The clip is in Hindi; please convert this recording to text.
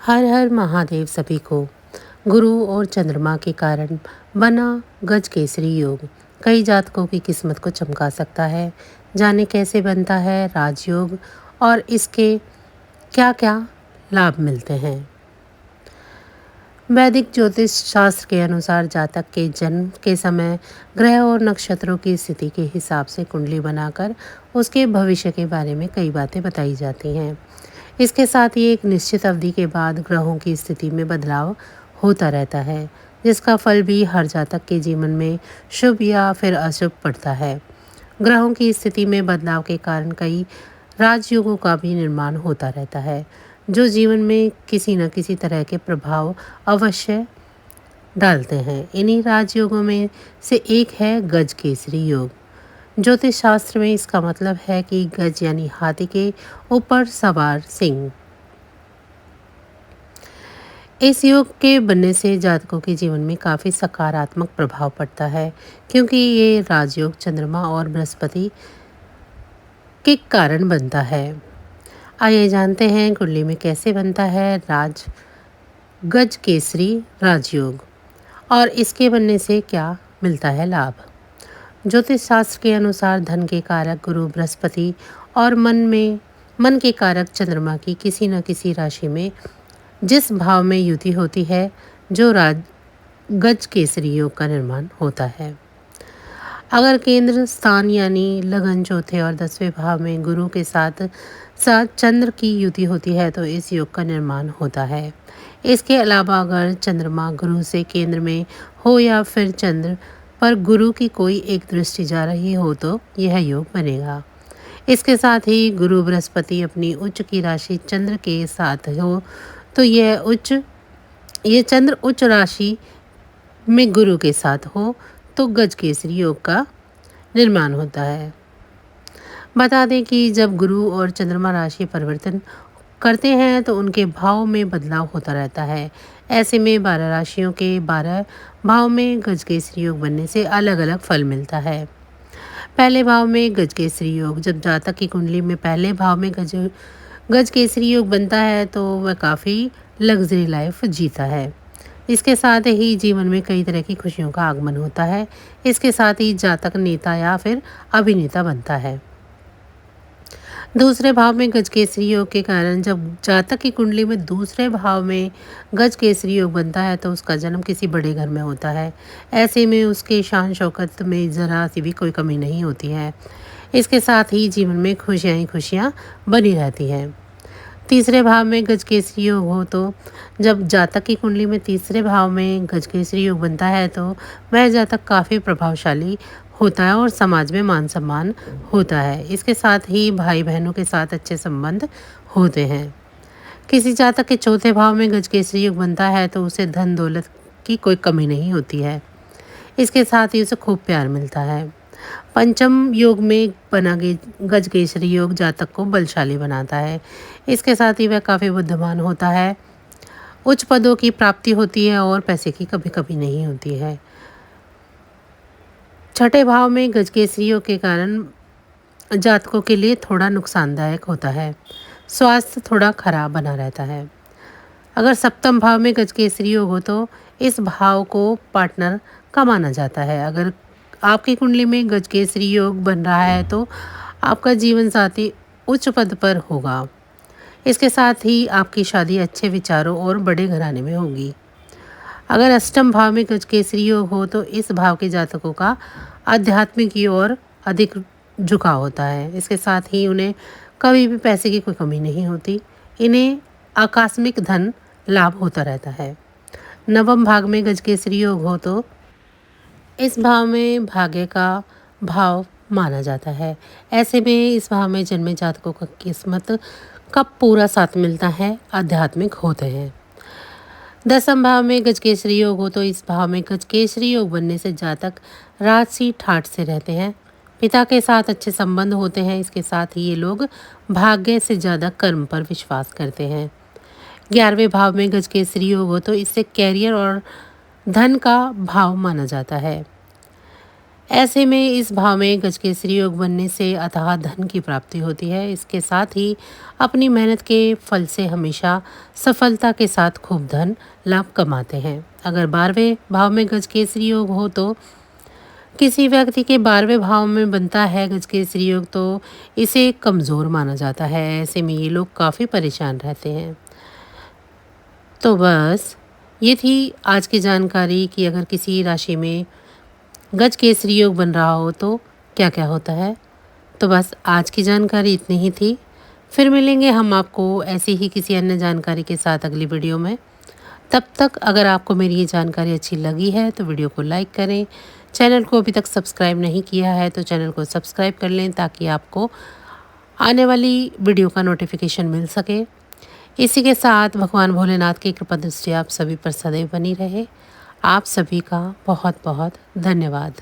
हर हर महादेव सभी को। गुरु और चंद्रमा के कारण बना गज केसरी योग कई जातकों की किस्मत को चमका सकता है। जाने कैसे बनता है राजयोग और इसके क्या क्या लाभ मिलते हैं। वैदिक ज्योतिष शास्त्र के अनुसार जातक के जन्म के समय ग्रह और नक्षत्रों की स्थिति के हिसाब से कुंडली बनाकर उसके भविष्य के बारे में कई बातें बताई जाती हैं। इसके साथ ही एक निश्चित अवधि के बाद ग्रहों की स्थिति में बदलाव होता रहता है, जिसका फल भी हर जातक के जीवन में शुभ या फिर अशुभ पड़ता है। ग्रहों की स्थिति में बदलाव के कारण कई राजयोगों का भी निर्माण होता रहता है, जो जीवन में किसी न किसी तरह के प्रभाव अवश्य डालते हैं। इन्हीं राजयोगों में से एक है गज केसरी योग। ज्योतिष शास्त्र में इसका मतलब है कि गज यानी हाथी के ऊपर सवार सिंह। इस योग के बनने से जातकों के जीवन में काफ़ी सकारात्मक प्रभाव पड़ता है, क्योंकि ये राजयोग चंद्रमा और बृहस्पति के कारण बनता है। आइए जानते हैं कुंडली में कैसे बनता है गज केसरी राजयोग और इसके बनने से क्या मिलता है लाभ। ज्योतिष शास्त्र के अनुसार धन के कारक गुरु बृहस्पति और मन के कारक चंद्रमा की किसी न किसी राशि में जिस भाव में युति होती है, जो गज केसरी योग का निर्माण होता है। अगर केंद्र स्थान यानी लगन चौथे और 10वें भाव में गुरु के साथ साथ चंद्र की युति होती है तो इस योग का निर्माण होता है। इसके अलावा अगर चंद्रमा गुरु से केंद्र में हो या फिर चंद्र पर गुरु की कोई एक दृष्टि जा रही हो तो यह योग बनेगा। इसके साथ ही गुरु बृहस्पति अपनी उच्च की राशि चंद्र के साथ हो तो ये चंद्र उच्च राशि में गुरु के साथ हो तो गज केसरी योग का निर्माण होता है। बता दें कि जब गुरु और चंद्रमा राशि परिवर्तन करते हैं तो उनके भाव में बदलाव होता रहता है। ऐसे में 12 राशियों के 12 भाव में गज केसरी योग बनने से अलग अलग फल मिलता है। पहले भाव में गज केसरी योग, जब जातक की कुंडली में पहले भाव में गज केसरी योग बनता है तो वह काफ़ी लग्जरी लाइफ जीता है। इसके साथ ही जीवन में कई तरह की खुशियों का आगमन होता है। इसके साथ ही जातक नेता या फिर अभिनेता बनता है। दूसरे भाव में गज केसरी योग के कारण जब जातक की कुंडली में दूसरे भाव में गज केसरी योग बनता है तो उसका जन्म किसी बड़े घर में होता है। ऐसे में उसके शान शौकत में ज़रा सी भी कोई कमी नहीं होती है। इसके साथ ही जीवन में खुशियाँ ही खुशियाँ बनी रहती हैं। तीसरे भाव में गज केसरी योग हो तो जब जातक की कुंडली में तीसरे भाव में गज केसरी योग बनता है तो वह जातक काफ़ी प्रभावशाली होता है और समाज में मान सम्मान होता है। इसके साथ ही भाई बहनों के साथ अच्छे संबंध होते हैं। किसी जातक के चौथे भाव में गज केसरी योग बनता है तो उसे धन दौलत की कोई कमी नहीं होती है। इसके साथ ही उसे खूब प्यार मिलता है। पंचम योग में बना गज केसरी योग जातक को बलशाली बनाता है। इसके साथ ही वह काफ़ी बुद्धिमान होता है। उच्च पदों की प्राप्ति होती है और पैसे की कभी कभी नहीं होती है। छठे भाव में गज केसरी योग के कारण जातकों के लिए थोड़ा नुकसानदायक होता है। स्वास्थ्य थोड़ा खराब बना रहता है। अगर सप्तम भाव में गज केसरी योग हो तो इस भाव को पार्टनर का माना जाता है। अगर आपकी कुंडली में गज केसरी योग बन रहा है तो आपका जीवन साथी उच्च पद पर होगा। इसके साथ ही आपकी शादी अच्छे विचारों और बड़े घराने में होगी। अगर अष्टम भाव में गज केसरी योग हो तो इस भाव के जातकों का आध्यात्मिक की ओर अधिक झुकाव होता है। इसके साथ ही उन्हें कभी भी पैसे की कोई कमी नहीं होती। इन्हें आकस्मिक धन लाभ होता रहता है। नवम भाग में गज केसरी योग हो तो इस भाव में भाग्य का भाव माना जाता है। ऐसे में इस भाव में जन्मे जातकों का किस्मत का पूरा साथ मिलता है, आध्यात्मिक होते हैं। दसम भाव में गज केसरी योग हो तो इस भाव में गज केसरी योग बनने से जातक राजसी ठाठ से रहते हैं। पिता के साथ अच्छे संबंध होते हैं। इसके साथ ही ये लोग भाग्य से ज़्यादा कर्म पर विश्वास करते हैं। 11वें भाव में गज केसरी योग हो तो इससे कैरियर और धन का भाव माना जाता है। ऐसे में इस भाव में गजकेसरी योग बनने से अथाह धन की प्राप्ति होती है। इसके साथ ही अपनी मेहनत के फल से हमेशा सफलता के साथ खूब धन लाभ कमाते हैं। अगर 12वें भाव में गजकेसरी योग हो तो किसी व्यक्ति के 12वें भाव में बनता है गजकेसरी योग तो इसे कमज़ोर माना जाता है। ऐसे में ये लोग काफ़ी परेशान रहते हैं। तो बस ये थी आज की जानकारी कि अगर किसी राशि में गज केसरी योग बन रहा हो तो क्या क्या होता है। तो बस आज की जानकारी इतनी ही थी। फिर मिलेंगे हम आपको ऐसी ही किसी अन्य जानकारी के साथ अगली वीडियो में। तब तक अगर आपको मेरी ये जानकारी अच्छी लगी है तो वीडियो को लाइक करें। चैनल को अभी तक सब्सक्राइब नहीं किया है तो चैनल को सब्सक्राइब कर लें ताकि आपको आने वाली वीडियो का नोटिफिकेशन मिल सके। इसी के साथ भगवान भोलेनाथ की कृपा दृष्टि आप सभी पर सदैव बनी रहे। आप सभी का बहुत बहुत धन्यवाद।